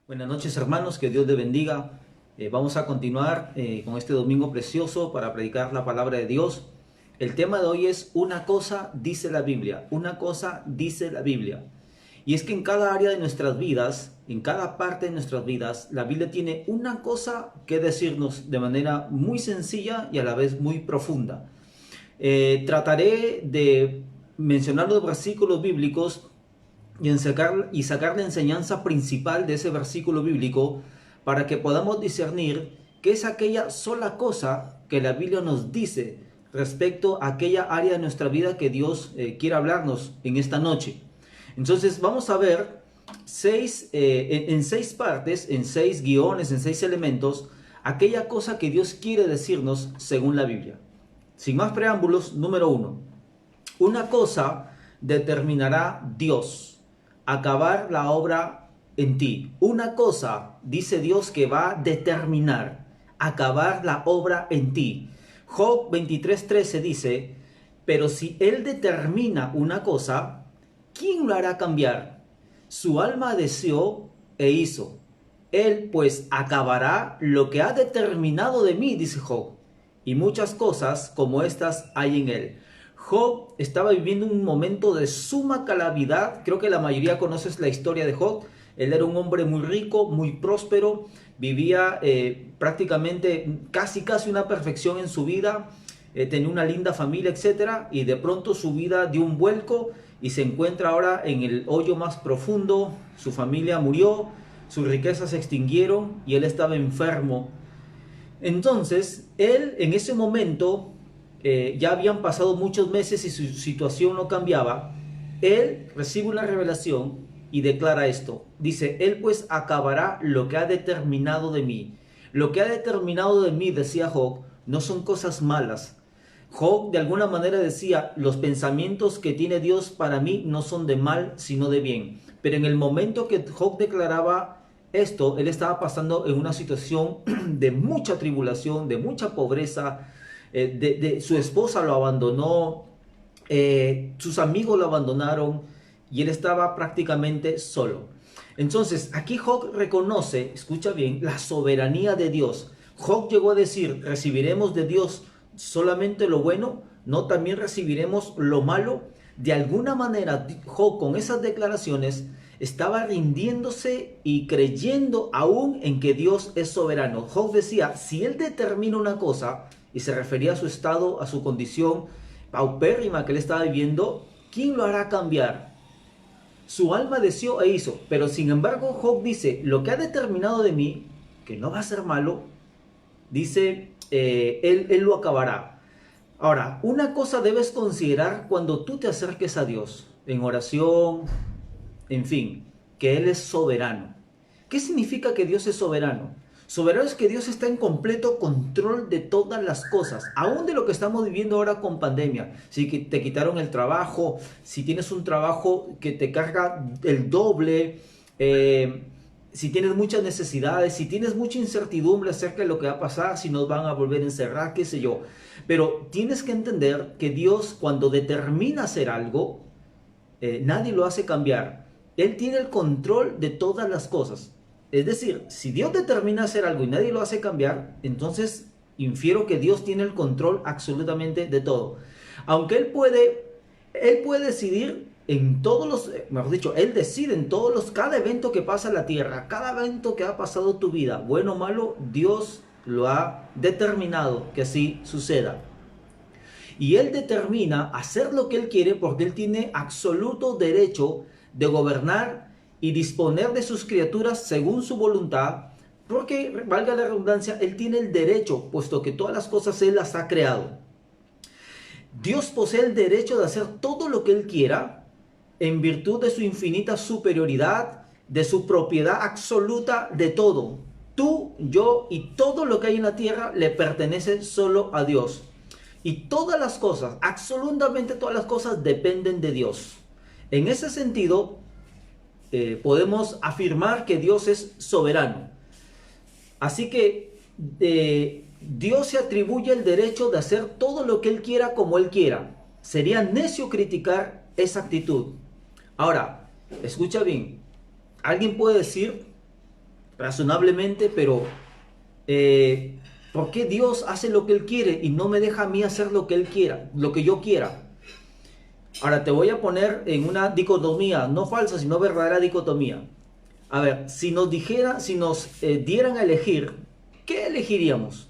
Buenas noches, hermanos, que Dios les bendiga. Vamos a continuar con este domingo precioso para predicar la palabra de Dios. El tema de hoy es una cosa dice la Biblia, una cosa dice la Biblia. Y es que en cada área de nuestras vidas, en cada parte de nuestras vidas, la Biblia tiene una cosa que decirnos de manera muy sencilla y a la vez muy profunda. Trataré de mencionar los versículos bíblicos y sacar la enseñanza principal de ese versículo bíblico para que podamos discernir qué es aquella sola cosa que la Biblia nos dice respecto a aquella área de nuestra vida que Dios quiere hablarnos en esta noche. Entonces vamos a ver en seis partes, en seis guiones, en seis elementos, aquella cosa que Dios quiere decirnos según la Biblia. Sin más preámbulos, número uno. Una cosa determinará Dios: acabar la obra en ti. Una cosa, dice Dios, que va a determinar acabar la obra en ti. Job 23:13 dice: pero si Él determina una cosa, ¿quién lo hará cambiar? Su alma deseó e hizo. Él pues acabará lo que ha determinado de mí, dice Job. Y muchas cosas como estas hay en él. Job estaba viviendo un momento de suma calamidad. Creo que la mayoría conoces la historia de Job. Él era un hombre muy rico, muy próspero, vivía prácticamente casi una perfección en su vida, tenía una linda familia, etcétera, y de pronto su vida dio un vuelco y se encuentra ahora en el hoyo más profundo. Su familia murió, sus riquezas se extinguieron y él estaba enfermo. Entonces, él en ese momento, ya habían pasado muchos meses y su situación no cambiaba. Él recibe una revelación y declara esto. Dice: Él pues acabará lo que ha determinado de mí. Lo que ha determinado de mí, decía Job, no son cosas malas. Job de alguna manera decía: los pensamientos que tiene Dios para mí no son de mal, sino de bien. Pero en el momento que Job declaraba esto, él estaba pasando en una situación de mucha tribulación, de mucha pobreza. Su esposa lo abandonó, sus amigos lo abandonaron y él estaba prácticamente solo. Entonces aquí Job reconoce, escucha bien, la soberanía de Dios. Job llegó a decir: recibiremos de Dios solamente lo bueno, no también recibiremos lo malo. De alguna manera Job, con esas declaraciones, estaba rindiéndose y creyendo aún en que Dios es soberano. Job decía: si él determina una cosa, y se refería a su estado, a su condición paupérrima que él estaba viviendo, ¿quién lo hará cambiar? Su alma deseó e hizo. Pero sin embargo Job dice: lo que ha determinado de mí, que no va a ser malo, dice, él lo acabará. Ahora, una cosa debes considerar cuando tú te acerques a Dios en oración, en fin, que Él es soberano. ¿Qué significa que Dios es soberano? Soberano es que Dios está en completo control de todas las cosas, aún de lo que estamos viviendo ahora con pandemia. Si te quitaron el trabajo, si tienes un trabajo que te carga el doble, si tienes muchas necesidades, si tienes mucha incertidumbre acerca de lo que va a pasar, si nos van a volver a encerrar, qué sé yo. Pero tienes que entender que Dios, cuando determina hacer algo, nadie lo hace cambiar. Él tiene el control de todas las cosas. Es decir, si Dios determina hacer algo y nadie lo hace cambiar, entonces infiero que Dios tiene el control absolutamente de todo. Aunque Él puede decidir en todos los, mejor dicho, Él decide en todos los, cada evento que pasa en la tierra, cada evento que ha pasado en tu vida, bueno o malo, Dios lo ha determinado que así suceda. Y Él determina hacer lo que Él quiere porque Él tiene absoluto derecho de gobernar y disponer de sus criaturas según su voluntad, porque, valga la redundancia, Él tiene el derecho, puesto que todas las cosas Él las ha creado. Dios posee el derecho de hacer todo lo que Él quiera en virtud de su infinita superioridad, de su propiedad absoluta de todo. Tú, yo y todo lo que hay en la tierra le pertenece solo a Dios. Y todas las cosas, absolutamente todas las cosas dependen de Dios. En ese sentido, podemos afirmar que Dios es soberano. Así que Dios se atribuye el derecho de hacer todo lo que Él quiera como Él quiera. Sería necio criticar esa actitud. Ahora, escucha bien. Alguien puede decir: razonablemente, pero ¿por qué Dios hace lo que Él quiere y no me deja a mí hacer lo que Él quiera, lo que yo quiera? Ahora te voy a poner en una dicotomía, no falsa, sino verdadera dicotomía. A ver, si nos dieran a elegir, ¿qué elegiríamos?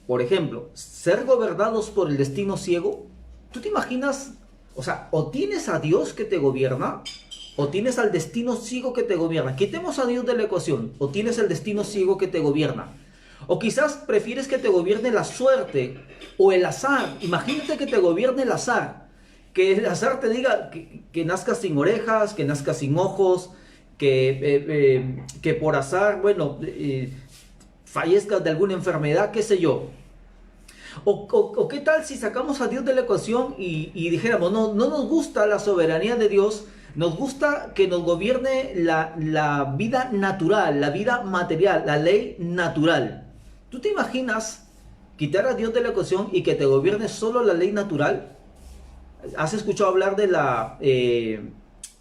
Por ejemplo, ser gobernados por el destino ciego. ¿Tú te imaginas? O sea, o tienes a Dios que te gobierna, o tienes al destino ciego que te gobierna. Quitemos a Dios de la ecuación, o tienes el destino ciego que te gobierna. O quizás prefieres que te gobierne la suerte o el azar. Imagínate que te gobierne el azar. Que el azar te diga que nazcas sin orejas, que nazcas sin ojos, que por azar, bueno, fallezcas de alguna enfermedad, qué sé yo. O qué tal si sacamos a Dios de la ecuación y dijéramos, no nos gusta la soberanía de Dios, nos gusta que nos gobierne la vida natural, la vida material, la ley natural. ¿Tú te imaginas quitar a Dios de la ecuación y que te gobierne solo la ley natural? ¿Has escuchado hablar de la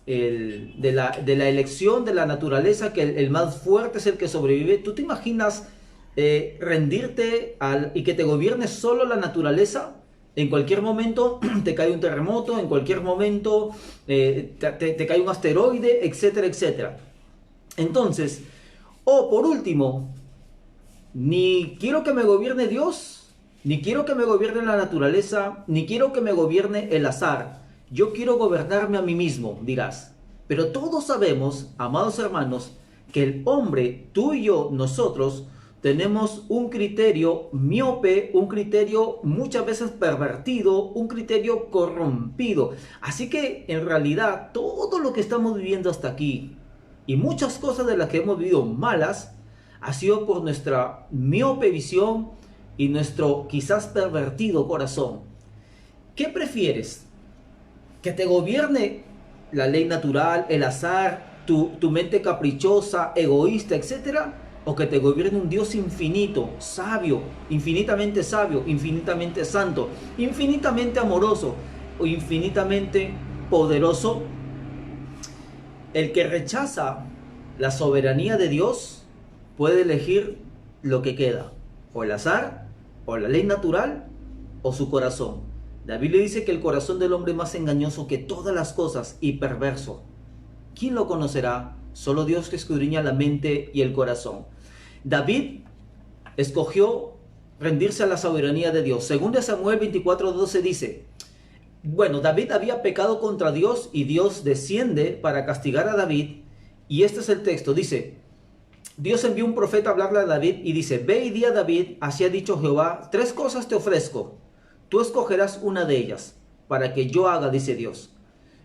elección de la naturaleza, que el más fuerte es el que sobrevive? ¿Tú te imaginas rendirte y que te gobierne solo la naturaleza? En cualquier momento te cae un terremoto, en cualquier momento te cae un asteroide, etcétera, etcétera. Entonces, o por último, ni quiero que me gobierne Dios, ni quiero que me gobierne la naturaleza, ni quiero que me gobierne el azar. Yo quiero gobernarme a mí mismo, dirás. Pero todos sabemos, amados hermanos, que el hombre, tú y yo, nosotros, tenemos un criterio miope, un criterio muchas veces pervertido, un criterio corrompido. Así que en realidad todo lo que estamos viviendo hasta aquí y muchas cosas de las que hemos vivido malas ha sido por nuestra miope visión y nuestro quizás pervertido corazón. ¿Qué prefieres? ¿Que te gobierne la ley natural, el azar, tu mente caprichosa, egoísta, etcétera? ¿O que te gobierne un Dios infinito, sabio, infinitamente santo, infinitamente amoroso o infinitamente poderoso? El que rechaza la soberanía de Dios puede elegir lo que queda, o el azar, o la ley natural, o su corazón. La Biblia dice que el corazón del hombre es más engañoso que todas las cosas y perverso. ¿Quién lo conocerá? Solo Dios, que escudriña la mente y el corazón. David escogió rendirse a la soberanía de Dios. Según de Samuel 24:12 dice, bueno, David había pecado contra Dios y Dios desciende para castigar a David. Y este es el texto, dice, Dios envió un profeta a hablarle a David y dice, ve y di a David, así ha dicho Jehová, 3 cosas te ofrezco, tú escogerás una de ellas, para que yo haga, dice Dios.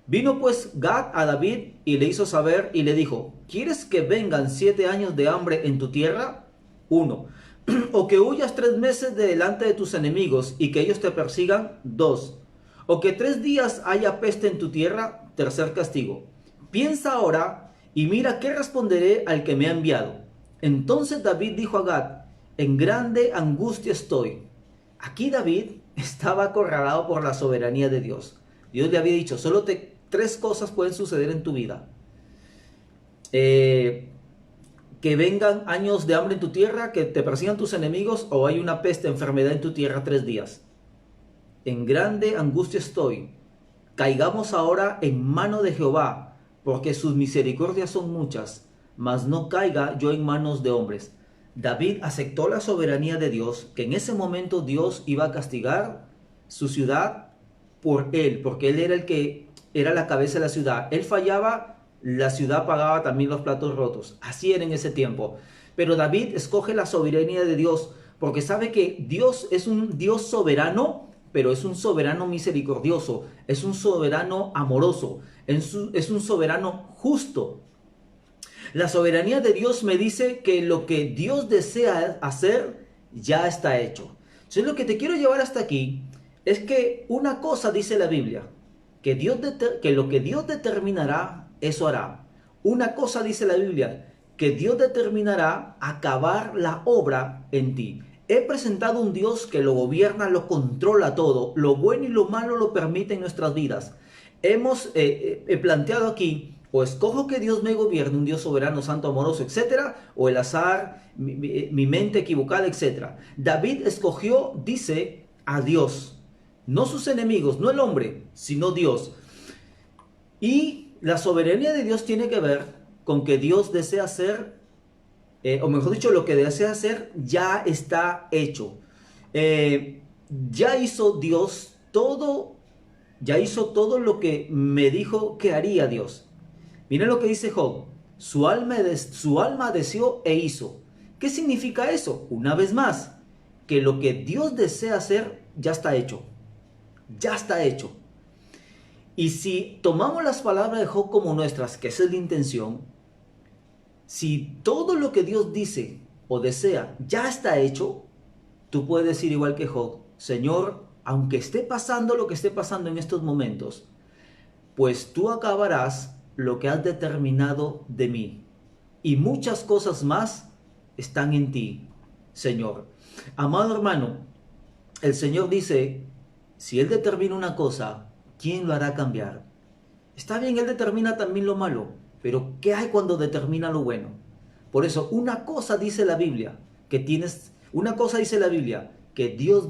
Vino pues Gad a David y le hizo saber y le dijo, ¿quieres que vengan 7 años de hambre en tu tierra? 1. O que huyas 3 meses de delante de tus enemigos y que ellos te persigan. 2. O que 3 días haya peste en tu tierra. 3 castigo. Piensa ahora y mira qué responderé al que me ha enviado. Entonces David dijo a Gad, en grande angustia estoy. Aquí David estaba acorralado por la soberanía de Dios. Dios le había dicho, solo 3 cosas pueden suceder en tu vida. Que vengan años de hambre en tu tierra, que te persigan tus enemigos, o hay una peste, enfermedad en tu tierra 3 días. En grande angustia estoy. Caigamos ahora en mano de Jehová, porque sus misericordias son muchas, mas no caiga yo en manos de hombres. David aceptó la soberanía de Dios, que en ese momento Dios iba a castigar su ciudad por él, porque él era el que era la cabeza de la ciudad. Él fallaba, la ciudad pagaba también los platos rotos. Así era en ese tiempo. Pero David escoge la soberanía de Dios, porque sabe que Dios es un Dios soberano, pero es un soberano misericordioso, es un soberano amoroso, es un soberano justo. La soberanía de Dios me dice que lo que Dios desea hacer ya está hecho. Entonces lo que te quiero llevar hasta aquí es que una cosa dice la Biblia, que lo que Dios determinará, eso hará. Una cosa dice la Biblia, que Dios determinará acabar la obra en ti. He presentado un Dios que lo gobierna, lo controla todo, lo bueno y lo malo lo permite en nuestras vidas. Hemos planteado aquí O escojo que Dios me gobierne, un Dios soberano, santo, amoroso, etcétera, o el azar, mi mente equivocada, etcétera. David escogió, dice, a Dios, no sus enemigos, no el hombre, sino Dios. Y la soberanía de Dios tiene que ver con que Dios desea hacer, o mejor dicho, lo que desea hacer ya está hecho. Ya hizo Dios todo, ya hizo todo lo que me dijo que haría Dios. Miren lo que dice Job. Su alma deseó e hizo. ¿Qué significa eso? Una vez más, que lo que Dios desea hacer ya está hecho. Ya está hecho. Y si tomamos las palabras de Job como nuestras, que esa es la intención, si todo lo que Dios dice o desea ya está hecho, tú puedes decir igual que Job, Señor, aunque esté pasando lo que esté pasando en estos momentos, pues tú acabarás lo que has determinado de mí. Y muchas cosas más están en ti, Señor. Amado hermano, el Señor dice, si Él determina una cosa, ¿quién lo hará cambiar? Está bien, Él determina también lo malo, pero ¿qué hay cuando determina lo bueno? Por eso, una cosa dice la Biblia, que Dios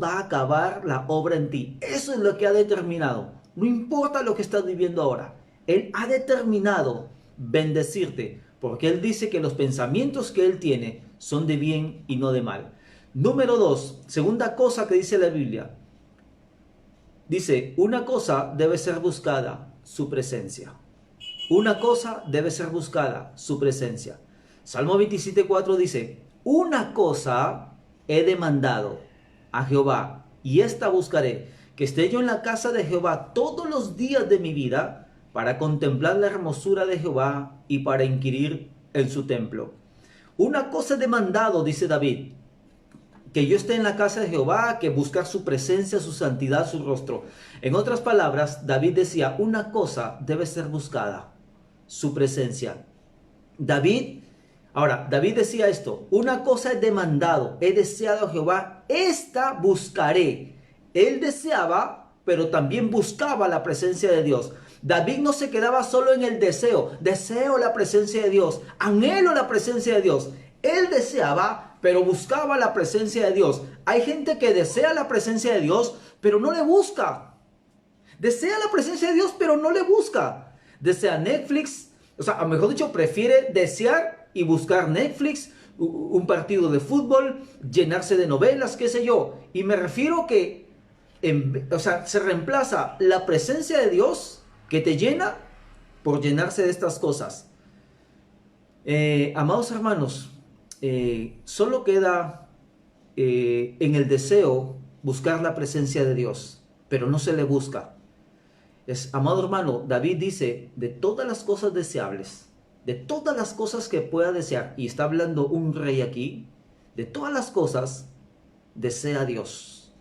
va a acabar la obra en ti. Eso es lo que ha determinado. No importa lo que estás viviendo ahora. Él ha determinado bendecirte, porque Él dice que los pensamientos que Él tiene son de bien y no de mal. Número 2, segunda cosa que dice la Biblia. Dice, una cosa debe ser buscada, su presencia. Una cosa debe ser buscada, su presencia. Salmo 27:4 dice, una cosa he demandado a Jehová, y esta buscaré, que esté yo en la casa de Jehová todos los días de mi vida, para contemplar la hermosura de Jehová y para inquirir en su templo. Una cosa he demandado, dice David, que yo esté en la casa de Jehová, que buscar su presencia, su santidad, su rostro. En otras palabras, David decía, una cosa debe ser buscada, su presencia. David decía esto, una cosa he demandado, he deseado a Jehová, esta buscaré. Él deseaba, pero también buscaba la presencia de Dios. David no se quedaba solo en el deseo la presencia de Dios, anhelo la presencia de Dios. Él deseaba, pero buscaba la presencia de Dios. Hay gente que desea la presencia de Dios, pero no le busca. Desea la presencia de Dios, pero no le busca. Desea Netflix, mejor dicho, prefiere desear y buscar Netflix, un partido de fútbol, llenarse de novelas, qué sé yo. Y me refiero que, se reemplaza la presencia de Dios que te llena por llenarse de estas cosas. Amados hermanos, solo queda en el deseo buscar la presencia de Dios, pero no se le busca. Amado hermano, David dice, de todas las cosas deseables, de todas las cosas que pueda desear, y está hablando un rey aquí, de todas las cosas, desea Dios.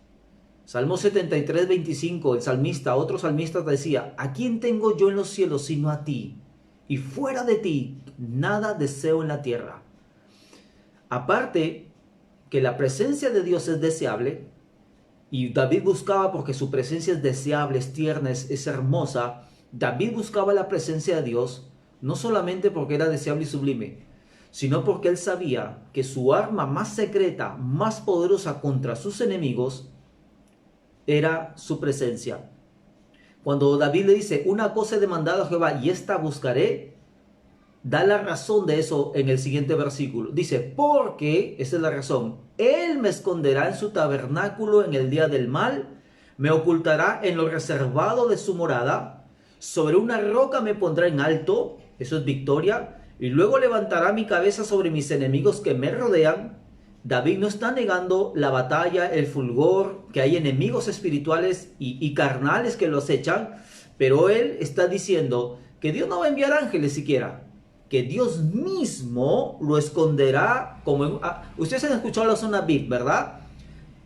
Salmo 73:25, el salmista, otro salmista decía, ¿a quién tengo yo en los cielos sino a ti? Y fuera de ti, nada deseo en la tierra. Aparte que la presencia de Dios es deseable, y David buscaba porque su presencia es deseable, es tierna, es hermosa. David buscaba la presencia de Dios, no solamente porque era deseable y sublime, sino porque él sabía que su arma más secreta, más poderosa contra sus enemigos, era su presencia. Cuando David le dice, una cosa he demandado a Jehová y esta buscaré, da la razón de eso en el siguiente versículo. Dice, porque, esa es la razón, Él me esconderá en su tabernáculo en el día del mal, me ocultará en lo reservado de su morada, sobre una roca me pondrá en alto, eso es victoria, y luego levantará mi cabeza sobre mis enemigos que me rodean. David no está negando la batalla, el fulgor, que hay enemigos espirituales y carnales que los echan, pero él está diciendo que Dios no va a enviar ángeles siquiera, que Dios mismo lo esconderá como ustedes han escuchado la zona VIP, ¿verdad?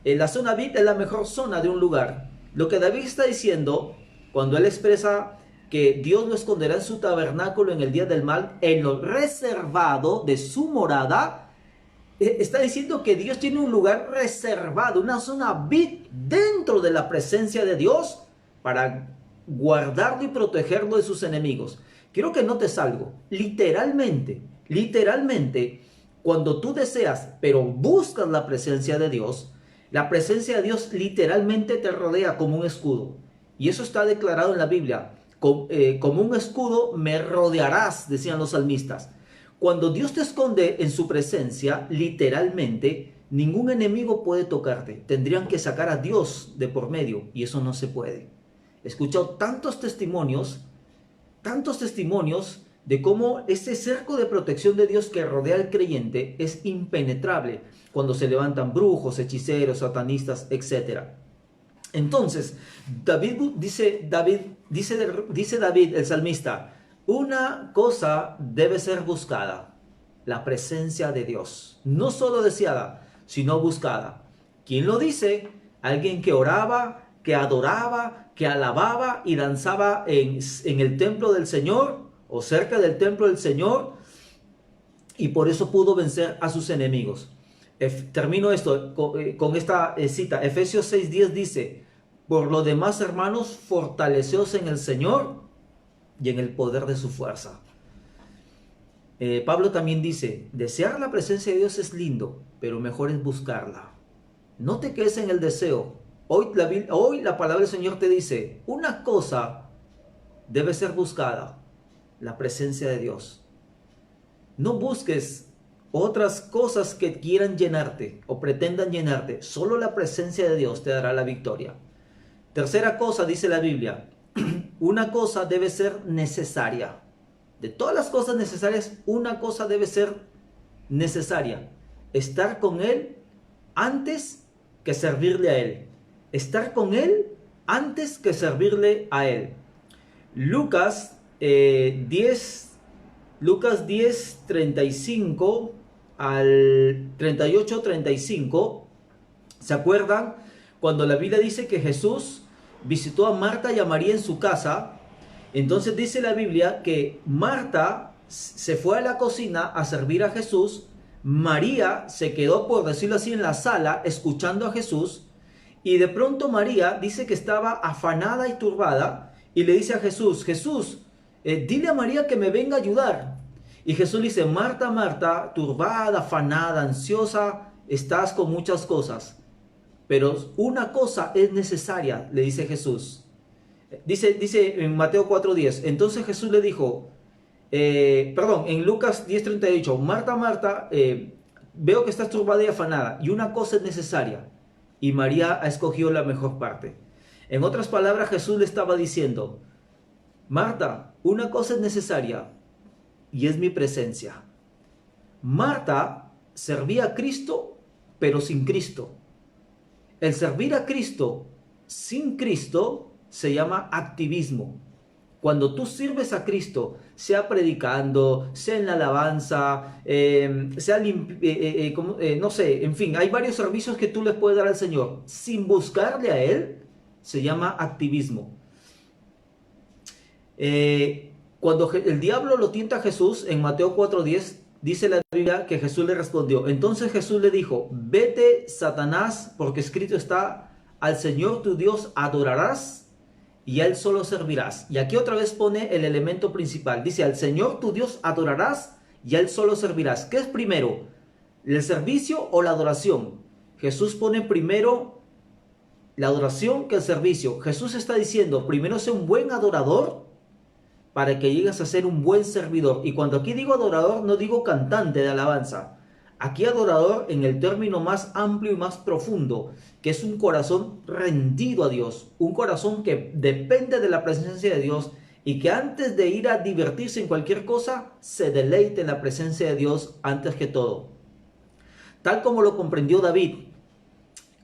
La zona VIP es la mejor zona de un lugar. Lo que David está diciendo cuando él expresa que Dios lo esconderá en su tabernáculo en el día del mal, en lo reservado de su morada, está diciendo que Dios tiene un lugar reservado, una zona VIP dentro de la presencia de Dios para guardarlo y protegerlo de sus enemigos. Quiero que notes algo. Literalmente, cuando tú deseas, pero buscas la presencia de Dios, la presencia de Dios literalmente te rodea como un escudo. Y eso está declarado en la Biblia. Como un escudo me rodearás, decían los salmistas. Cuando Dios te esconde en su presencia, literalmente, ningún enemigo puede tocarte. Tendrían que sacar a Dios de por medio y eso no se puede. He escuchado tantos testimonios de cómo ese cerco de protección de Dios que rodea al creyente es impenetrable cuando se levantan brujos, hechiceros, satanistas, etc. Entonces, dice David, el salmista, una cosa debe ser buscada, la presencia de Dios. No solo deseada, sino buscada. ¿Quién lo dice? Alguien que oraba, que adoraba, que alababa y danzaba en el templo del Señor o cerca del templo del Señor, y por eso pudo vencer a sus enemigos. Termino esto con esta cita. Efesios 6:10 dice: por lo demás, hermanos, fortaleceos en el Señor y en el poder de su fuerza. Pablo también dice: desear la presencia de Dios es lindo, pero mejor es buscarla. No te quedes en el deseo. Hoy la palabra del Señor te dice: una cosa debe ser buscada, la presencia de Dios. No busques otras cosas que quieran llenarte o pretendan llenarte. Solo la presencia de Dios te dará la victoria. Tercera cosa, dice la Biblia, una cosa debe ser necesaria. De todas las cosas necesarias, una cosa debe ser necesaria: estar con Él antes que servirle a Él. Estar con Él antes que servirle a Él. Lucas 10:35 al 38-35. ¿Se acuerdan? Cuando la Biblia dice que Jesús visitó a Marta y a María en su casa, entonces dice la Biblia que Marta se fue a la cocina a servir a Jesús, María se quedó, por decirlo así, en la sala escuchando a Jesús, y de pronto María dice que estaba afanada y turbada y le dice a Jesús: dile a María que me venga a ayudar. Y Jesús le dice: Marta, Marta, turbada, afanada, ansiosa, estás con muchas cosas, pero una cosa es necesaria, le dice Jesús. Dice en Mateo 4:10, entonces Jesús le dijo, en Lucas 10:38, Marta, Marta, veo que estás turbada y afanada, y una cosa es necesaria, y María ha escogido la mejor parte. En otras palabras, Jesús le estaba diciendo: Marta, una cosa es necesaria, y es mi presencia. Marta servía a Cristo, pero sin Cristo. El servir a Cristo sin Cristo se llama activismo. Cuando tú sirves a Cristo, sea predicando, sea en la alabanza, no sé, en fin, hay varios servicios que tú le puedes dar al Señor. Sin buscarle a Él, se llama activismo. Cuando el diablo lo tienta a Jesús, en Mateo 4:10, dice la Biblia que Jesús le respondió. Entonces Jesús le dijo: vete, Satanás, porque escrito está: al Señor tu Dios adorarás y a Él solo servirás. Y aquí otra vez pone el elemento principal. Dice: al Señor tu Dios adorarás y a Él solo servirás. ¿Qué es primero? ¿El servicio o la adoración? Jesús pone primero la adoración que el servicio. Jesús está diciendo: primero sé un buen adorador para que llegues a ser un buen servidor. Y cuando aquí digo adorador, no digo cantante de alabanza. Aquí adorador en el término más amplio y más profundo, que es un corazón rendido a Dios, un corazón que depende de la presencia de Dios y que antes de ir a divertirse en cualquier cosa, se deleite en la presencia de Dios antes que todo. Tal como lo comprendió David.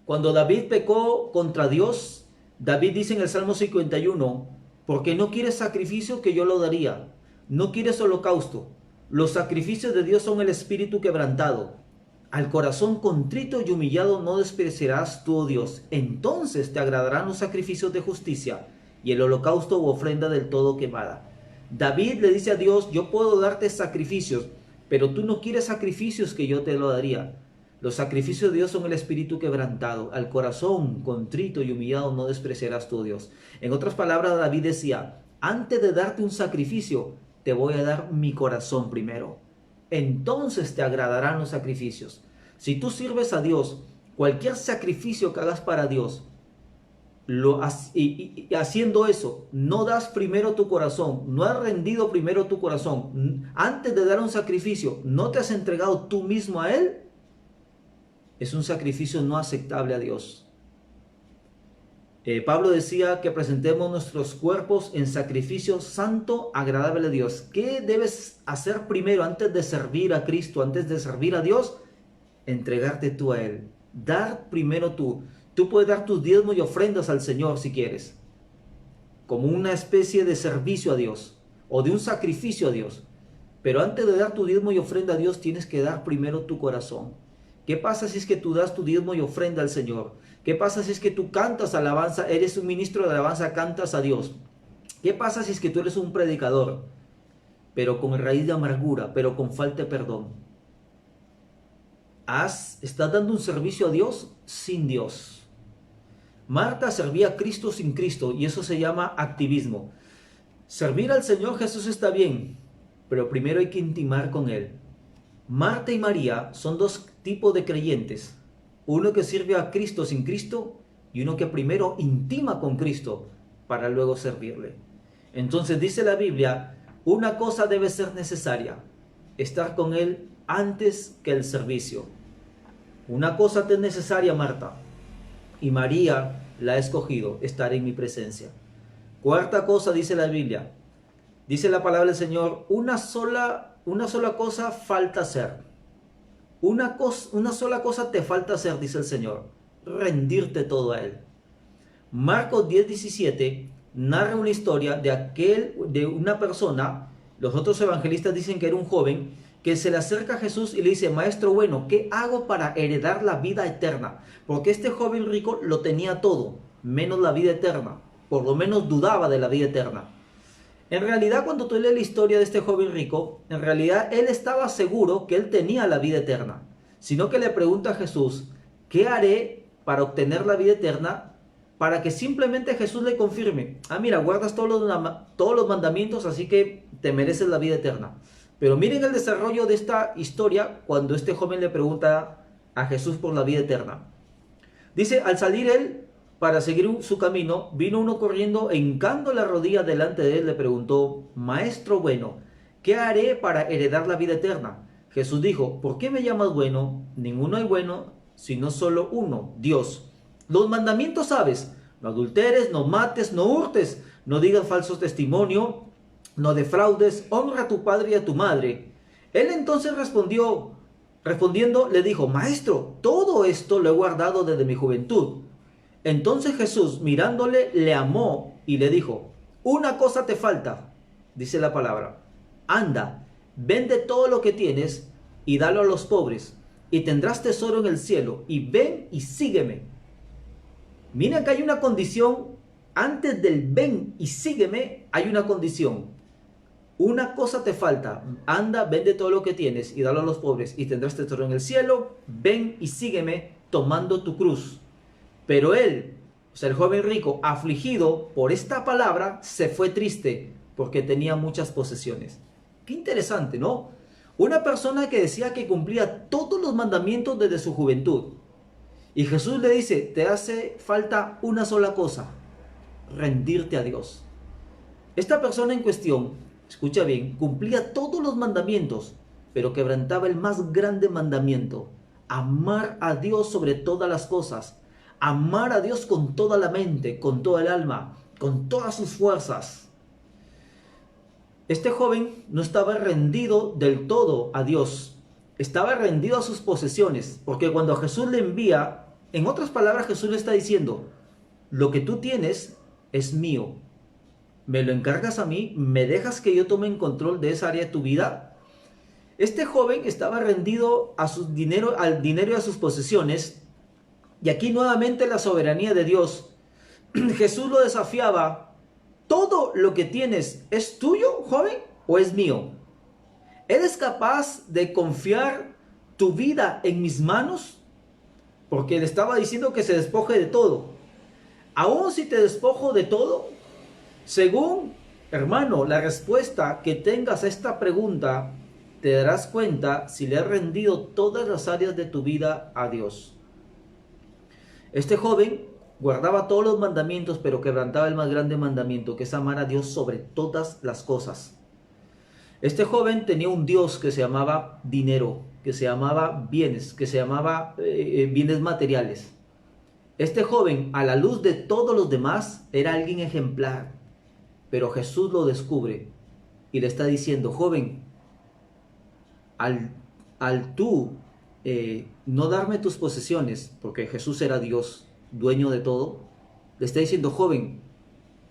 Cuando David pecó contra Dios, David dice en el Salmo 51, porque no quieres sacrificio, que yo lo daría. No quieres holocausto. Los sacrificios de Dios son el espíritu quebrantado. Al corazón contrito y humillado no despreciarás tú, oh Dios. Entonces te agradarán los sacrificios de justicia y el holocausto u ofrenda del todo quemada. David le dice a Dios: yo puedo darte sacrificios, pero tú no quieres sacrificios, que yo te lo daría. Los sacrificios de Dios son el espíritu quebrantado. Al corazón contrito y humillado no despreciarás tú, Dios. En otras palabras, David decía: antes de darte un sacrificio, te voy a dar mi corazón primero. Entonces te agradarán los sacrificios. Si tú sirves a Dios, cualquier sacrificio que hagas para Dios, y haciendo eso, no das primero tu corazón, no has rendido primero tu corazón, antes de dar un sacrificio, no te has entregado tú mismo a Él, es un sacrificio no aceptable a Dios. Pablo decía que presentemos nuestros cuerpos en sacrificio santo, agradable a Dios. ¿Qué debes hacer primero antes de servir a Cristo, antes de servir a Dios? Entregarte tú a Él. Dar primero tú. Tú puedes dar tus diezmos y ofrendas al Señor si quieres, como una especie de servicio a Dios o de un sacrificio a Dios. Pero antes de dar tu diezmo y ofrenda a Dios, tienes que dar primero tu corazón. ¿Qué pasa si es que tú das tu diezmo y ofrenda al Señor? ¿Qué pasa si es que tú cantas alabanza, eres un ministro de alabanza, cantas a Dios? ¿Qué pasa si es que tú eres un predicador, pero con raíz de amargura, pero con falta de perdón? ¿Estás dando un servicio a Dios sin Dios? Marta servía a Cristo sin Cristo y eso se llama activismo. Servir al Señor Jesús está bien, pero primero hay que intimar con Él. Marta y María son dos tipos de creyentes. Uno que sirve a Cristo sin Cristo y uno que primero intima con Cristo para luego servirle. Entonces dice la Biblia, una cosa debe ser necesaria, estar con Él antes que el servicio. Una cosa es necesaria, Marta, y María la ha escogido, estar en mi presencia. Cuarta cosa dice la Biblia, dice la palabra del Señor, una sola cosa falta hacer. Una sola cosa te falta hacer, dice el Señor, rendirte todo a Él. Marcos 10:17 narra una historia de una persona, los otros evangelistas dicen que era un joven, que se le acerca a Jesús y le dice, Maestro bueno, ¿qué hago para heredar la vida eterna? Porque este joven rico lo tenía todo, menos la vida eterna, por lo menos dudaba de la vida eterna. En realidad, cuando tú lees la historia de este joven rico, en realidad él estaba seguro que él tenía la vida eterna, sino que le pregunta a Jesús, ¿qué haré para obtener la vida eterna? Para que simplemente Jesús le confirme, mira, guardas todos los mandamientos, así que te mereces la vida eterna. Pero miren el desarrollo de esta historia cuando este joven le pregunta a Jesús por la vida eterna. Dice, al salir él para seguir su camino, vino uno corriendo e hincando la rodilla delante de él le preguntó, Maestro bueno, ¿qué haré para heredar la vida eterna? Jesús dijo, ¿por qué me llamas bueno? Ninguno hay bueno, sino solo uno, Dios. Los mandamientos sabes, no adulteres, no mates, no hurtes, no digas falso testimonio, no defraudes, honra a tu padre y a tu madre. Él entonces respondiendo le dijo, Maestro, todo esto lo he guardado desde mi juventud. Entonces Jesús, mirándole, le amó y le dijo, una cosa te falta, dice la palabra, anda, vende todo lo que tienes y dalo a los pobres, y tendrás tesoro en el cielo, y ven y sígueme. Mira que hay una condición, antes del ven y sígueme, hay una condición. Una cosa te falta, anda, vende todo lo que tienes y dalo a los pobres y tendrás tesoro en el cielo, ven y sígueme tomando tu cruz. Pero él, o sea, el joven rico, afligido por esta palabra, se fue triste porque tenía muchas posesiones. Qué interesante, ¿no? Una persona que decía que cumplía todos los mandamientos desde su juventud. Y Jesús le dice, te hace falta una sola cosa, rendirte a Dios. Esta persona en cuestión, escucha bien, cumplía todos los mandamientos, pero quebrantaba el más grande mandamiento, amar a Dios sobre todas las cosas, amar a Dios con toda la mente, con toda el alma, con todas sus fuerzas. Este joven no estaba rendido del todo a Dios, estaba rendido a sus posesiones, porque cuando Jesús le envía, en otras palabras Jesús le está diciendo, lo que tú tienes es mío, me lo encargas a mí, me dejas que yo tome en control de esa área de tu vida. Este joven estaba rendido a al dinero y a sus posesiones, y aquí nuevamente la soberanía de Dios. Jesús lo desafiaba, ¿todo lo que tienes es tuyo, joven, o es mío? ¿Eres capaz de confiar tu vida en mis manos? Porque le estaba diciendo que se despoje de todo. Aún si te despojo de todo, según Hermano, la respuesta que tengas a esta pregunta te darás cuenta si le has rendido todas las áreas de tu vida a Dios. Este joven guardaba todos los mandamientos, pero quebrantaba el más grande mandamiento, que es amar a Dios sobre todas las cosas. Este joven tenía un Dios que se llamaba dinero, que se llamaba bienes, que se llamaba bienes materiales. Este joven, a la luz de todos los demás, era alguien ejemplar. Pero Jesús lo descubre y le está diciendo, joven, al tú no darme tus posesiones, porque Jesús era Dios, dueño de todo, le está diciendo, joven,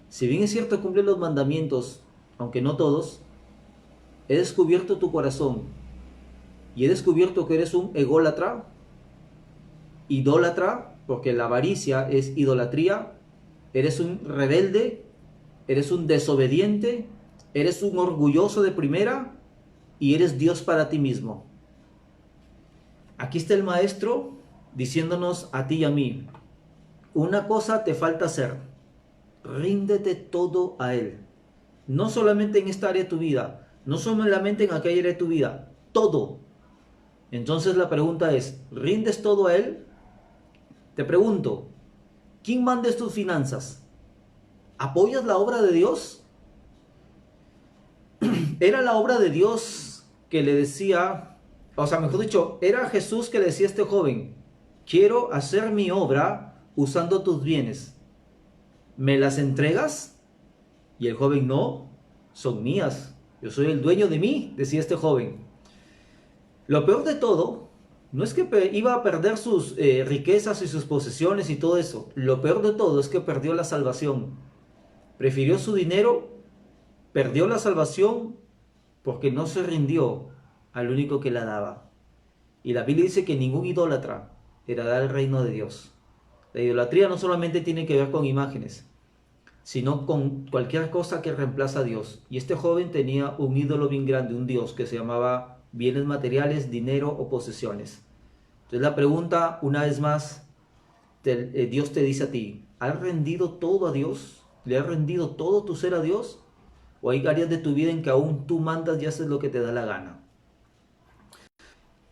si bien es cierto cumplir los mandamientos, aunque no todos, he descubierto tu corazón y he descubierto que eres un ególatra, idólatra, porque la avaricia es idolatría, eres un rebelde, eres un desobediente, eres un orgulloso de primera y eres Dios para ti mismo. Aquí está el maestro diciéndonos a ti y a mí, una cosa te falta hacer, ríndete todo a Él. No solamente en esta área de tu vida, no solamente en aquella área de tu vida, todo. Entonces la pregunta es, ¿rindes todo a Él? Te pregunto, ¿quién manda tus finanzas? ¿Apoyas la obra de Dios? Era la obra de Dios que le decía, o sea, mejor dicho, era Jesús que le decía a este joven, quiero hacer mi obra usando tus bienes. ¿Me las entregas? Y el joven, no, son mías. Yo soy el dueño de mí, decía este joven. Lo peor de todo, no es que iba a perder sus riquezas y sus posesiones y todo eso. Lo peor de todo es que perdió la salvación. Prefirió su dinero, perdió la salvación porque no se rindió al único que la daba. Y la Biblia dice que ningún idólatra heredará el reino de Dios. La idolatría no solamente tiene que ver con imágenes, sino con cualquier cosa que reemplaza a Dios. Y este joven tenía un ídolo bien grande, un Dios que se llamaba bienes materiales, dinero o posesiones. Entonces la pregunta, una vez más, Dios te dice a ti, ¿has rendido todo a Dios? ¿Le has rendido todo tu ser a Dios? ¿O hay áreas de tu vida en que aún tú mandas y haces lo que te da la gana?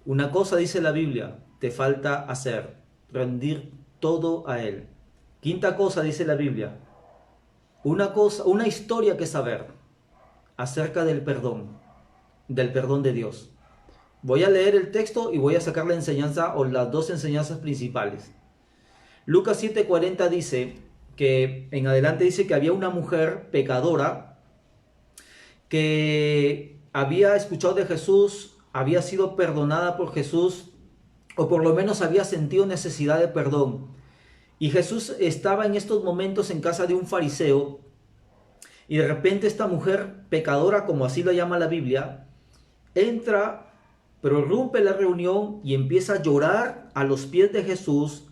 Una cosa dice la Biblia, te falta hacer, rendir todo a Él. Quinta cosa dice la Biblia, una historia que saber acerca del perdón de Dios. Voy a leer el texto y voy a sacar la enseñanza o las dos enseñanzas principales. Lucas 7:40 dice que en adelante dice que había una mujer pecadora que había escuchado de Jesús, había sido perdonada por Jesús, o por lo menos había sentido necesidad de perdón. Y Jesús estaba en estos momentos en casa de un fariseo, y de repente esta mujer pecadora, como así lo llama la Biblia, entra, prorrumpe la reunión y empieza a llorar a los pies de Jesús,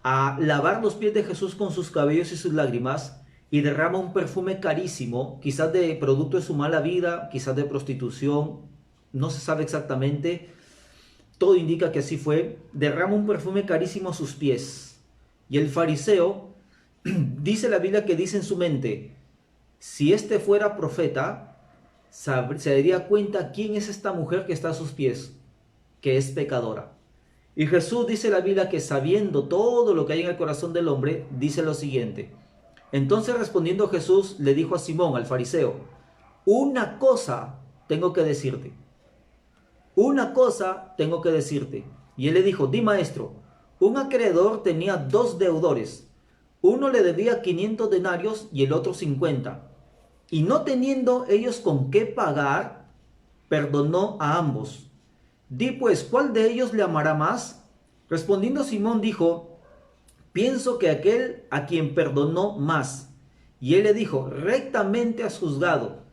a lavar los pies de Jesús con sus cabellos y sus lágrimas, y derrama un perfume carísimo, quizás de producto de su mala vida, quizás de prostitución, no se sabe exactamente, todo indica que así fue, derrama un perfume carísimo a sus pies. Y el fariseo, dice la Biblia que dice en su mente, si este fuera profeta, se daría cuenta quién es esta mujer que está a sus pies, que es pecadora. Y Jesús dice la Biblia que sabiendo todo lo que hay en el corazón del hombre, dice lo siguiente. Entonces respondiendo Jesús le dijo a Simón, al fariseo, una cosa tengo que decirte. Una cosa tengo que decirte. Y él le dijo, di maestro, un acreedor tenía 2 deudores. Uno le debía 500 denarios y el otro 50. Y no teniendo ellos con qué pagar, perdonó a ambos. Di pues, ¿cuál de ellos le amará más? Respondiendo Simón dijo, pienso que aquel a quien perdonó más. Y él le dijo, rectamente has juzgado.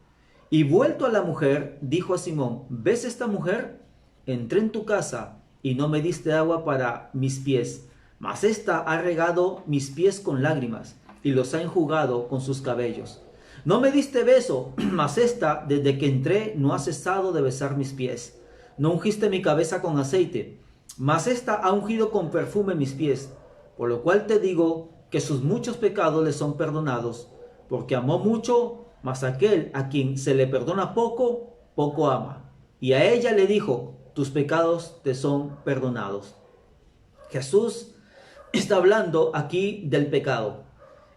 Y vuelto a la mujer, dijo a Simón, ¿ves esta mujer? Entré en tu casa y no me diste agua para mis pies, mas ésta ha regado mis pies con lágrimas y los ha enjugado con sus cabellos. No me diste beso, mas ésta, desde que entré, no ha cesado de besar mis pies. No ungiste mi cabeza con aceite, mas ésta ha ungido con perfume mis pies. Por lo cual te digo que sus muchos pecados le son perdonados, porque amó mucho, mas aquel a quien se le perdona poco, poco ama. Y a ella le dijo, tus pecados te son perdonados. Jesús está hablando aquí del pecado.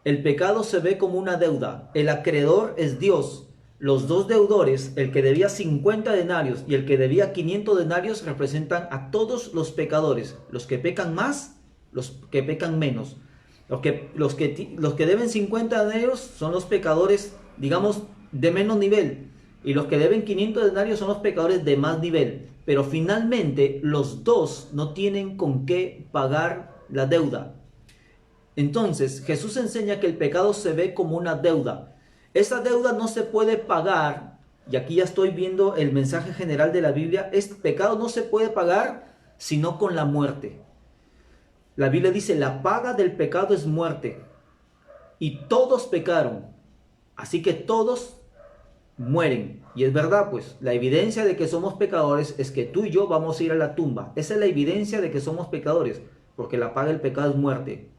El pecado se ve como una deuda. El acreedor es Dios. Los dos deudores, el que debía 50 denarios y el que debía 500 denarios, representan a todos los pecadores. Los que pecan más, los que pecan menos. Los que deben 50 denarios son los pecadores, digamos, de menos nivel. Y los que deben 500 denarios son los pecadores de más nivel. Pero finalmente los dos no tienen con qué pagar la deuda. Entonces Jesús enseña que el pecado se ve como una deuda. Esa deuda no se puede pagar, y aquí ya estoy viendo el mensaje general de la Biblia. Este pecado no se puede pagar sino con la muerte. La Biblia dice, la paga del pecado es muerte, y todos pecaron, así que todos mueren. Y es verdad, pues, la evidencia de que somos pecadores es que tú y yo vamos a ir a la tumba. Esa es la evidencia de que somos pecadores, porque la paga del pecado es muerte.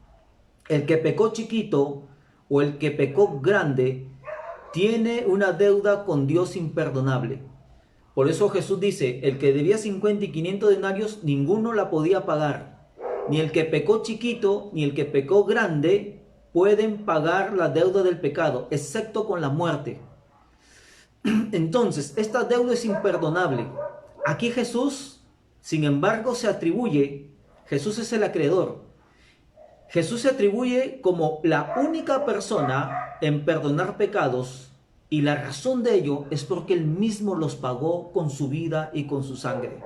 El que pecó chiquito o el que pecó grande tiene una deuda con Dios imperdonable. Por eso Jesús dice, el que debía 50 y 500 denarios, ninguno la podía pagar. Ni el que pecó chiquito, ni el que pecó grande pueden pagar la deuda del pecado, excepto con la muerte. Entonces, esta deuda es imperdonable. Aquí Jesús, sin embargo, Jesús es el acreedor. Jesús se atribuye como la única persona en perdonar pecados, y la razón de ello es porque Él mismo los pagó con su vida y con su sangre.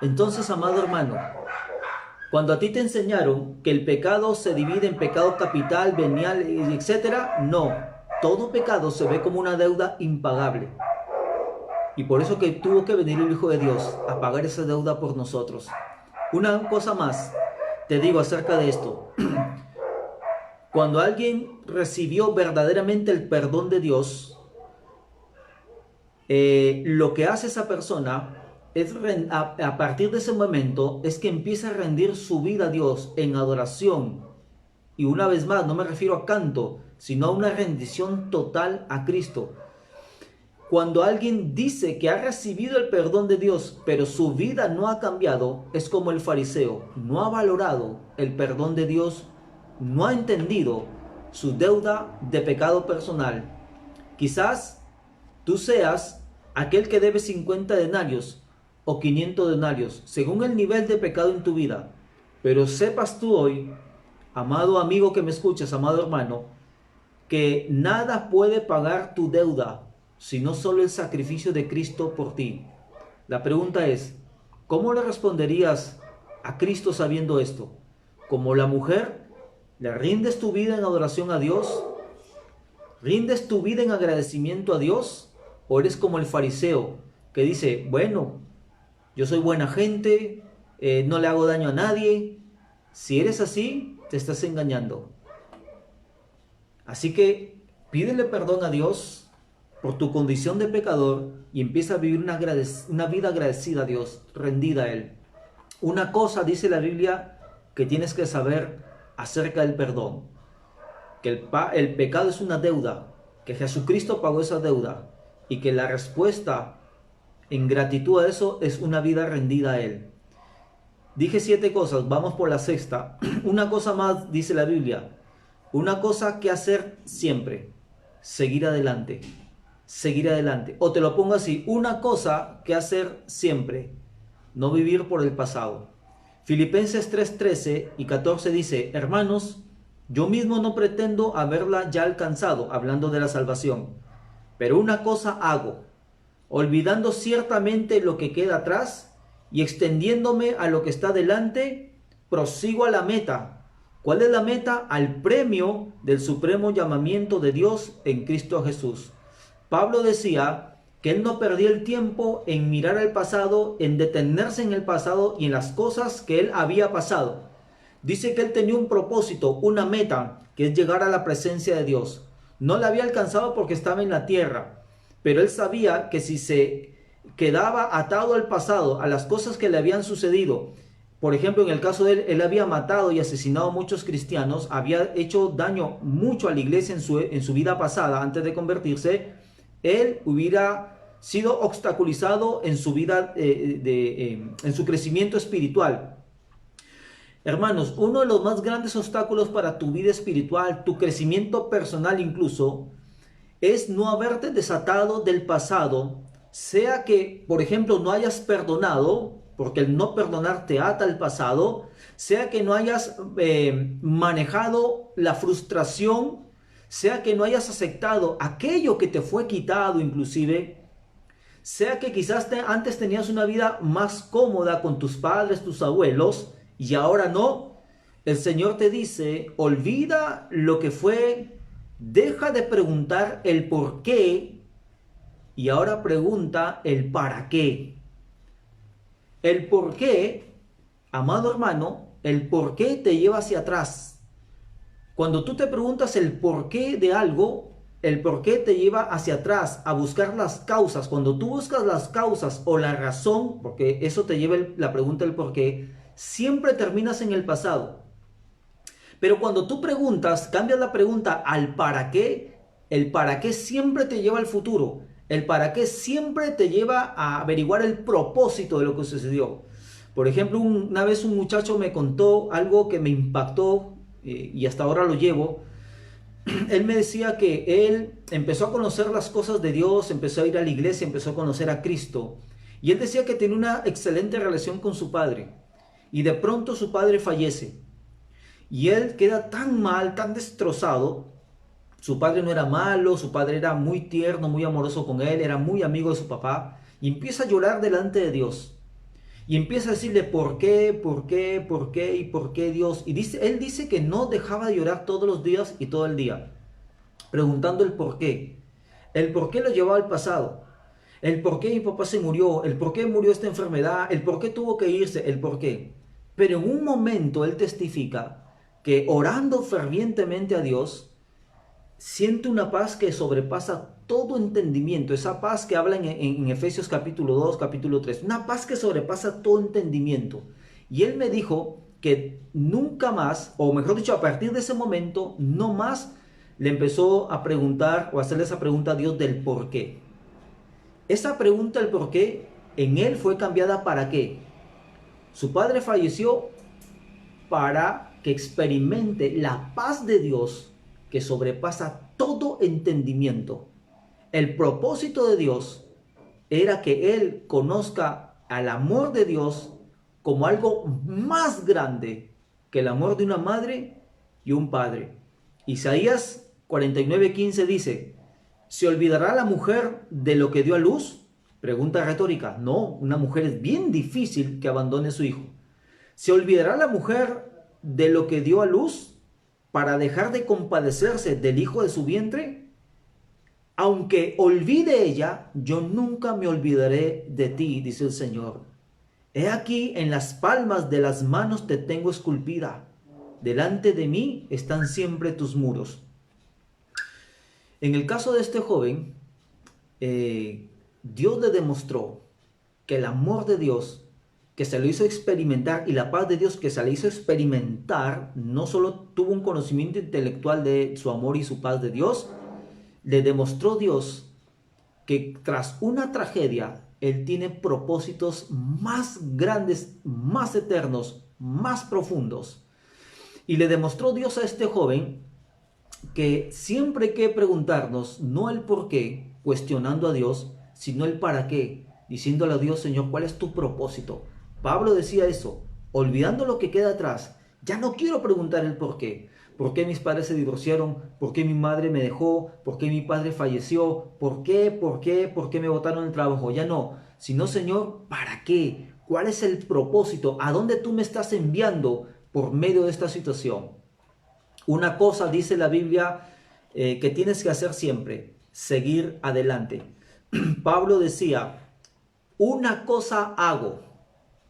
Entonces, amado hermano, cuando a ti te enseñaron que el pecado se divide en pecado capital, venial, etc., no, todo pecado se ve como una deuda impagable. Y por eso que tuvo que venir el Hijo de Dios a pagar esa deuda por nosotros. Una cosa más te digo acerca de esto. Cuando alguien recibió verdaderamente el perdón de Dios, lo que hace esa persona es, a partir de ese momento, es que empieza a rendir su vida a Dios en adoración. Y una vez más, no me refiero a canto, sino a una rendición total a Cristo. Cuando alguien dice que ha recibido el perdón de Dios, pero su vida no ha cambiado, es como el fariseo. No ha valorado el perdón de Dios, no ha entendido su deuda de pecado personal. Quizás tú seas aquel que debe 50 denarios o 500 denarios, según el nivel de pecado en tu vida. Pero sepas tú hoy, amado amigo que me escuchas, amado hermano, que nada puede pagar tu deuda, sino solo el sacrificio de Cristo por ti. La pregunta es, ¿cómo le responderías a Cristo sabiendo esto? Como la mujer, ¿le rindes tu vida en adoración a Dios? ¿Rindes tu vida en agradecimiento a Dios? ¿O eres como el fariseo que dice, bueno, yo soy buena gente, no le hago daño a nadie? Si eres así, te estás engañando. Así que pídele perdón a Dios por tu condición de pecador y empieza a vivir una vida agradecida a Dios, rendida a Él. Una cosa dice la Biblia que tienes que saber acerca del perdón, que el pecado es una deuda, que Jesucristo pagó esa deuda y que la respuesta en gratitud a eso es una vida rendida a Él. Dije 7 cosas, vamos por la sexta. Una cosa más dice la Biblia, una cosa que hacer siempre, seguir adelante. Seguir adelante. O te lo pongo así, una cosa que hacer siempre, no vivir por el pasado. Filipenses 3:13 y 14 dice, hermanos, yo mismo no pretendo haberla ya alcanzado, hablando de la salvación, pero una cosa hago, olvidando ciertamente lo que queda atrás y extendiéndome a lo que está delante, prosigo a la meta. ¿Cuál es la meta? Al premio del supremo llamamiento de Dios en Cristo Jesús. Pablo decía que él no perdía el tiempo en mirar al pasado, en detenerse en el pasado y en las cosas que él había pasado. Dice que él tenía un propósito, una meta, que es llegar a la presencia de Dios. No la había alcanzado porque estaba en la tierra, pero él sabía que si se quedaba atado al pasado, a las cosas que le habían sucedido, Por ejemplo, en el caso de él, él había matado y asesinado a muchos cristianos, había hecho daño mucho a la iglesia en su vida pasada, antes de convertirse. Él hubiera sido obstaculizado en su vida, en su crecimiento espiritual. Hermanos, uno de los más grandes obstáculos para tu vida espiritual, tu crecimiento personal incluso, es no haberte desatado del pasado, sea que, por ejemplo, no hayas perdonado, porque el no perdonar te ata al pasado, sea que no hayas manejado la frustración, sea que no hayas aceptado aquello que te fue quitado inclusive, sea que quizás antes tenías una vida más cómoda con tus padres, tus abuelos, y ahora no. El Señor te dice, olvida lo que fue, deja de preguntar el por qué y ahora pregunta el para qué. El por qué, amado hermano, el por qué te lleva hacia atrás. Cuando tú te preguntas el por qué de algo, el por qué te lleva hacia atrás a buscar las causas. Cuando tú buscas las causas o la razón, porque eso te lleva la pregunta del por qué, siempre terminas en el pasado. Pero cuando tú preguntas, cambias la pregunta al para qué, el para qué siempre te lleva al futuro. El para qué siempre te lleva a averiguar el propósito de lo que sucedió. Por ejemplo, una vez un muchacho me contó algo que me impactó y hasta ahora lo llevo. Él me decía que él empezó a conocer las cosas de Dios, empezó a ir a la iglesia, empezó a conocer a Cristo. Y él decía que tenía una excelente relación con su padre. Y de pronto su padre fallece. Y él queda tan mal, tan destrozado. Su padre no era malo, su padre era muy tierno, muy amoroso con él, era muy amigo de su papá. Y empieza a llorar delante de Dios. Y empieza a decirle por qué, por qué, por qué y por qué Dios. Y él dice que no dejaba de llorar todos los días y todo el día, preguntando el por qué. El por qué lo llevaba al pasado. El por qué mi papá se murió, el por qué murió esta enfermedad, el por qué tuvo que irse, el por qué. Pero en un momento él testifica que orando fervientemente a Dios, siente una paz que sobrepasa todo entendimiento. Esa paz que habla en Efesios capítulo 2, capítulo 3. Una paz que sobrepasa todo entendimiento. Y él me dijo que nunca más, o mejor dicho, a partir de ese momento, no más le empezó a preguntar o a hacerle esa pregunta a Dios del por qué. Esa pregunta del por qué en él fue cambiada para qué. Su padre falleció para que experimente la paz de Dios que sobrepasa todo entendimiento. El propósito de Dios era que él conozca al amor de Dios como algo más grande que el amor de una madre y un padre. Isaías 49:15 dice, ¿se olvidará la mujer de lo que dio a luz? Pregunta retórica. No, una mujer es bien difícil que abandone a su hijo. ¿Se olvidará la mujer de lo que dio a luz para dejar de compadecerse del hijo de su vientre? Aunque olvide ella, yo nunca me olvidaré de ti, dice el Señor. He aquí, en las palmas de las manos te tengo esculpida. Delante de mí están siempre tus muros. En el caso de este joven, Dios le demostró que el amor de Dios que se lo hizo experimentar y la paz de Dios que se le hizo experimentar, no solo tuvo un conocimiento intelectual de su amor y su paz de Dios, le demostró Dios que tras una tragedia, Él tiene propósitos más grandes, más eternos, más profundos. Y le demostró Dios a este joven que siempre hay que preguntarnos, no el por qué, cuestionando a Dios, sino el para qué, diciéndole a Dios, Señor, ¿cuál es tu propósito? Pablo decía eso, olvidando lo que queda atrás, ya no quiero preguntar el por qué. ¿Por qué mis padres se divorciaron? ¿Por qué mi madre me dejó? ¿Por qué mi padre falleció? ¿Por qué? ¿Por qué? ¿Por qué me botaron el trabajo? Ya no, sino Señor, ¿para qué? ¿Cuál es el propósito? ¿A dónde tú me estás enviando por medio de esta situación? Una cosa dice la Biblia que tienes que hacer siempre, seguir adelante. Pablo decía, una cosa hago,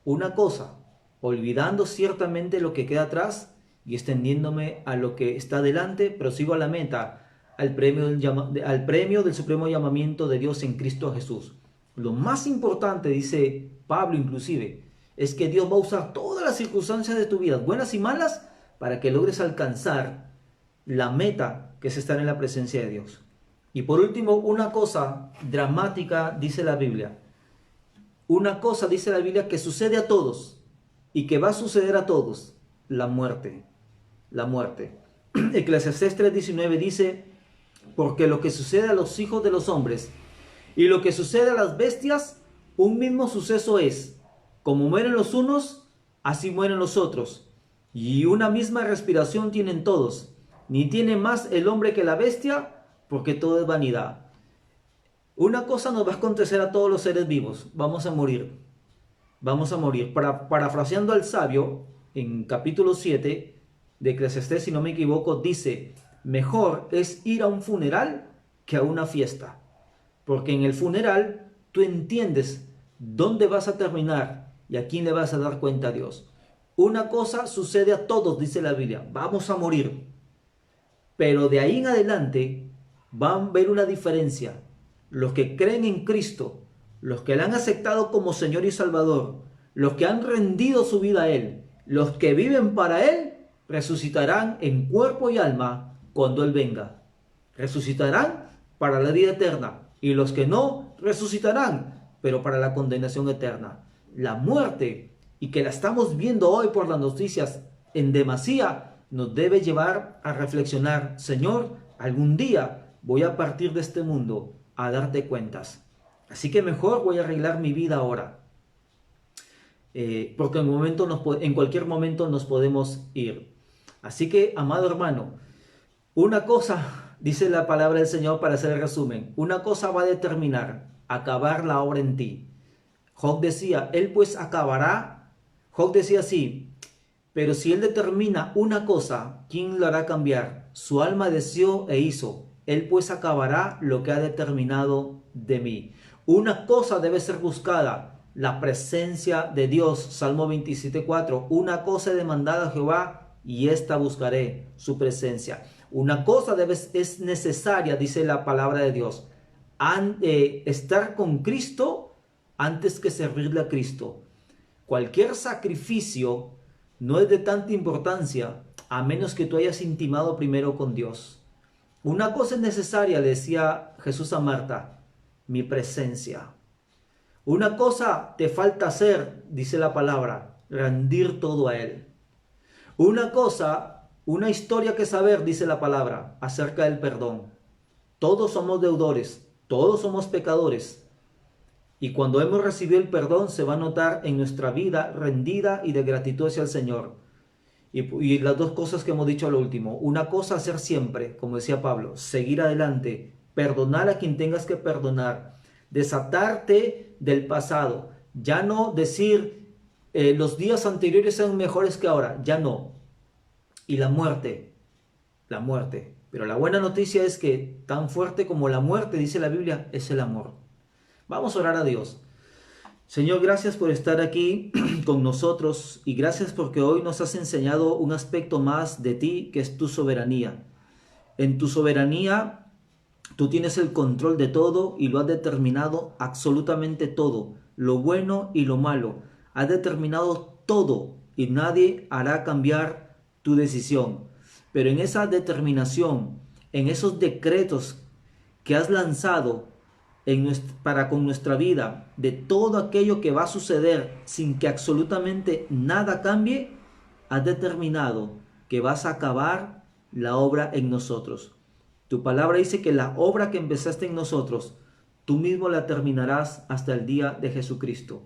una cosa, olvidando ciertamente lo que queda atrás y extendiéndome a lo que está delante, prosigo a la meta, al premio del supremo llamamiento de Dios en Cristo Jesús. Lo más importante, dice Pablo inclusive, es que Dios va a usar todas las circunstancias de tu vida, buenas y malas, para que logres alcanzar la meta que es estar en la presencia de Dios. Y por último, una cosa dramática dice la Biblia. Una cosa dice la Biblia que sucede a todos y que va a suceder a todos: la muerte. La muerte. Eclesiastés 3:19 dice: porque lo que sucede a los hijos de los hombres y lo que sucede a las bestias, un mismo suceso es. Como mueren los unos, así mueren los otros. Y una misma respiración tienen todos. Ni tiene más el hombre que la bestia, porque todo es vanidad. Una cosa nos va a acontecer a todos los seres vivos: vamos a morir. Vamos a morir. Parafraseando al sabio, en capítulo 7 de Eclesiastés, si no me equivoco, dice: mejor es ir a un funeral que a una fiesta. Porque en el funeral tú entiendes dónde vas a terminar y a quién le vas a dar cuenta a Dios. Una cosa sucede a todos, dice la Biblia: vamos a morir. Pero de ahí en adelante van a ver una diferencia. Los que creen en Cristo, los que le han aceptado como Señor y Salvador, los que han rendido su vida a Él, los que viven para Él, resucitarán en cuerpo y alma cuando Él venga. Resucitarán para la vida eterna. Y los que no, resucitarán, pero para la condenación eterna. La muerte, y que la estamos viendo hoy por las noticias en demasía, nos debe llevar a reflexionar: Señor, algún día voy a partir de este mundo a darte cuentas. Así que mejor voy a arreglar mi vida ahora. Porque en cualquier momento nos podemos ir. Así que, amado hermano, una cosa, dice la palabra del Señor para hacer el resumen: una cosa va a determinar, acabar la obra en ti. Job decía: Él pues acabará. Job decía así: pero si Él determina una cosa, ¿quién lo hará cambiar? Su alma deseó e hizo. Él pues acabará lo que ha determinado de mí. Una cosa debe ser buscada: la presencia de Dios. Salmo 27:4. Una cosa he demandado a Jehová, y esta buscaré, su presencia. Una cosa es necesaria, dice la palabra de Dios: estar con Cristo antes que servirle a Cristo. Cualquier sacrificio no es de tanta importancia a menos que tú hayas intimado primero con Dios. Una cosa es necesaria, le decía Jesús a Marta: mi presencia. Una cosa te falta hacer, dice la palabra: rendir todo a Él. Una historia que saber, dice la palabra, acerca del perdón. Todos somos deudores, todos somos pecadores. Y cuando hemos recibido el perdón, se va a notar en nuestra vida rendida y de gratitud hacia el Señor. Y las dos cosas que hemos dicho a lo último: una cosa hacer siempre, como decía Pablo, seguir adelante, perdonar a quien tengas que perdonar, desatarte del pasado, ya no decir los días anteriores son mejores que ahora, ya no. Y la muerte. Pero la buena noticia es que tan fuerte como la muerte, dice la Biblia, es el amor. Vamos a orar a Dios. Señor, gracias por estar aquí con nosotros, y gracias porque hoy nos has enseñado un aspecto más de ti, que es tu soberanía. En tu soberanía tú tienes el control de todo y lo has determinado absolutamente todo, lo bueno y lo malo. Has determinado todo y nadie hará cambiar tu decisión. Pero en esa determinación, en esos decretos que has lanzado para con nuestra vida, de todo aquello que va a suceder sin que absolutamente nada cambie, has determinado que vas a acabar la obra en nosotros. Tu palabra dice que la obra que empezaste en nosotros, tú mismo la terminarás hasta el día de Jesucristo.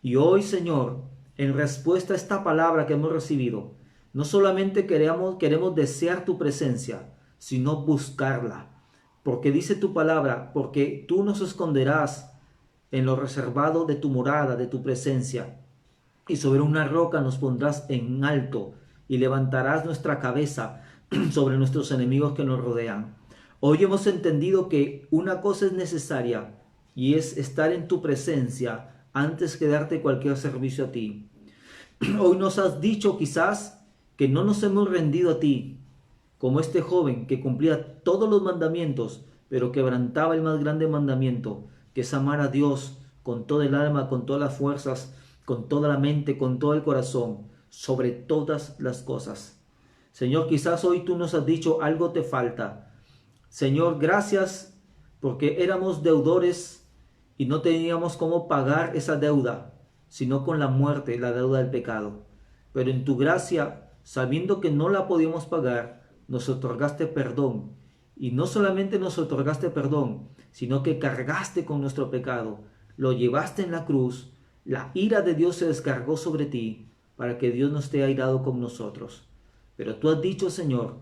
Y hoy, Señor, en respuesta a esta palabra que hemos recibido, no solamente queremos desear tu presencia, sino buscarla. Porque dice tu palabra: porque tú nos esconderás en lo reservado de tu morada, de tu presencia, y sobre una roca nos pondrás en alto, y levantarás nuestra cabeza sobre nuestros enemigos que nos rodean. Hoy hemos entendido que una cosa es necesaria, y es estar en tu presencia antes que darte cualquier servicio a ti. Hoy nos has dicho quizás que no nos hemos rendido a ti, como este joven que cumplía todos los mandamientos, pero quebrantaba el más grande mandamiento, que es amar a Dios con todo el alma, con todas las fuerzas, con toda la mente, con todo el corazón, sobre todas las cosas. Señor, quizás hoy tú nos has dicho algo te falta. Señor, gracias porque éramos deudores y no teníamos cómo pagar esa deuda, sino con la muerte, la deuda del pecado. Pero en tu gracia, sabiendo que no la podíamos pagar, nos otorgaste perdón. Y no solamente nos otorgaste perdón, sino que cargaste con nuestro pecado, lo llevaste en la cruz, la ira de Dios se descargó sobre ti, para que Dios no esté airado con nosotros. Pero tú has dicho, Señor,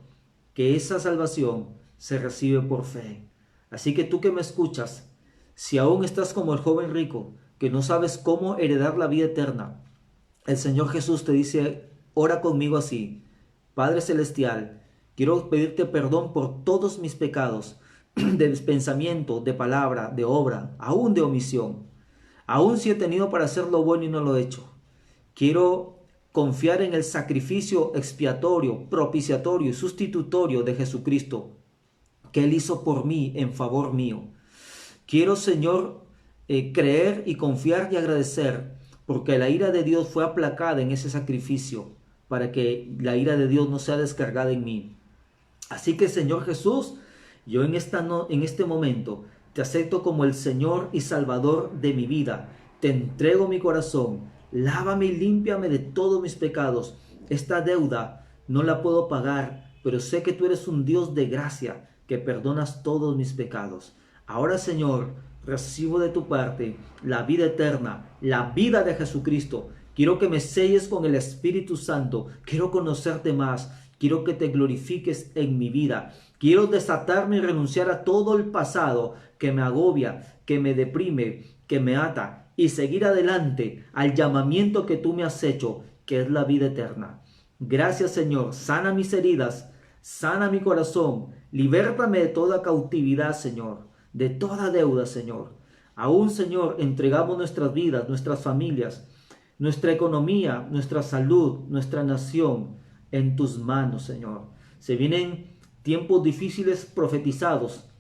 que esa salvación se recibe por fe. Así que tú que me escuchas, si aún estás como el joven rico, que no sabes cómo heredar la vida eterna, el Señor Jesús te dice, ora conmigo así: Padre Celestial, quiero pedirte perdón por todos mis pecados, de pensamiento, de palabra, de obra, aún de omisión. Aún si he tenido para hacer lo bueno y no lo he hecho. Quiero confiar en el sacrificio expiatorio, propiciatorio y sustitutorio de Jesucristo, que Él hizo por mí en favor mío. Quiero, Señor, creer y confiar y agradecer, porque la ira de Dios fue aplacada en ese sacrificio, para que la ira de Dios no sea descargada en mí. Así que, Señor Jesús, yo en este momento te acepto como el Señor y Salvador de mi vida. Te entrego mi corazón. Lávame y límpiame de todos mis pecados. Esta deuda no la puedo pagar, pero sé que tú eres un Dios de gracia, que perdonas todos mis pecados. Ahora, Señor, recibo de tu parte la vida eterna, la vida de Jesucristo. Quiero que me selles con el Espíritu Santo. Quiero conocerte más. Quiero que te glorifiques en mi vida. Quiero desatarme y renunciar a todo el pasado que me agobia, que me deprime, que me ata, y seguir adelante al llamamiento que tú me has hecho, que es la vida eterna. Gracias, Señor. Sana mis heridas, sana mi corazón, libértame de toda cautividad, Señor, de toda deuda, Señor. Aún, Señor, entregamos nuestras vidas, nuestras familias, nuestra economía, nuestra salud, nuestra nación en tus manos, Señor. Se vienen tiempos difíciles profetizados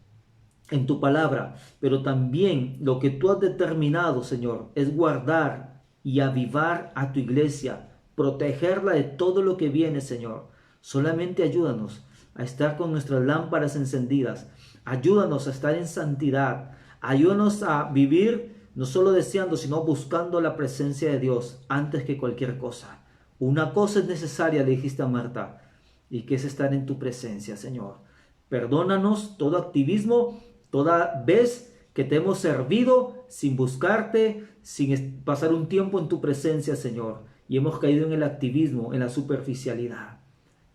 en tu palabra, pero también lo que tú has determinado, Señor, es guardar y avivar a tu iglesia, protegerla de todo lo que viene, Señor. Solamente ayúdanos a estar con nuestras lámparas encendidas, ayúdanos a estar en santidad, ayúdanos a vivir no solo deseando, sino buscando la presencia de Dios antes que cualquier cosa. Una cosa es necesaria, le dijiste a Marta, y que es estar en tu presencia, Señor. Perdónanos todo activismo, toda vez que te hemos servido sin buscarte, sin pasar un tiempo en tu presencia, Señor, y hemos caído en el activismo, en la superficialidad.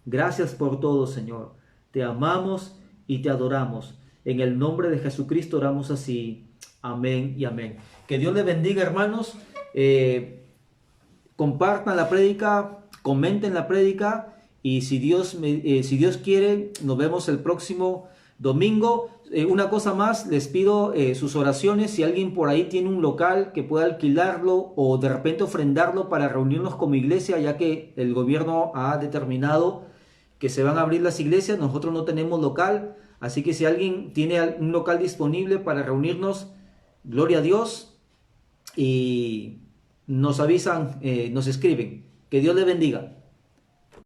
Gracias por todo, Señor. Te amamos y te adoramos. En el nombre de Jesucristo oramos así. Amén y amén. Que Dios les bendiga, hermanos. Compartan la prédica, comenten la prédica, y si Dios quiere, nos vemos el próximo domingo. Una cosa más, les pido sus oraciones. Si alguien por ahí tiene un local que pueda alquilarlo o de repente ofrendarlo para reunirnos como iglesia, ya que el gobierno ha determinado que se van a abrir las iglesias, nosotros no tenemos local, así que si alguien tiene un local disponible para reunirnos, gloria a Dios, y nos avisan, nos escriben. Que Dios les bendiga.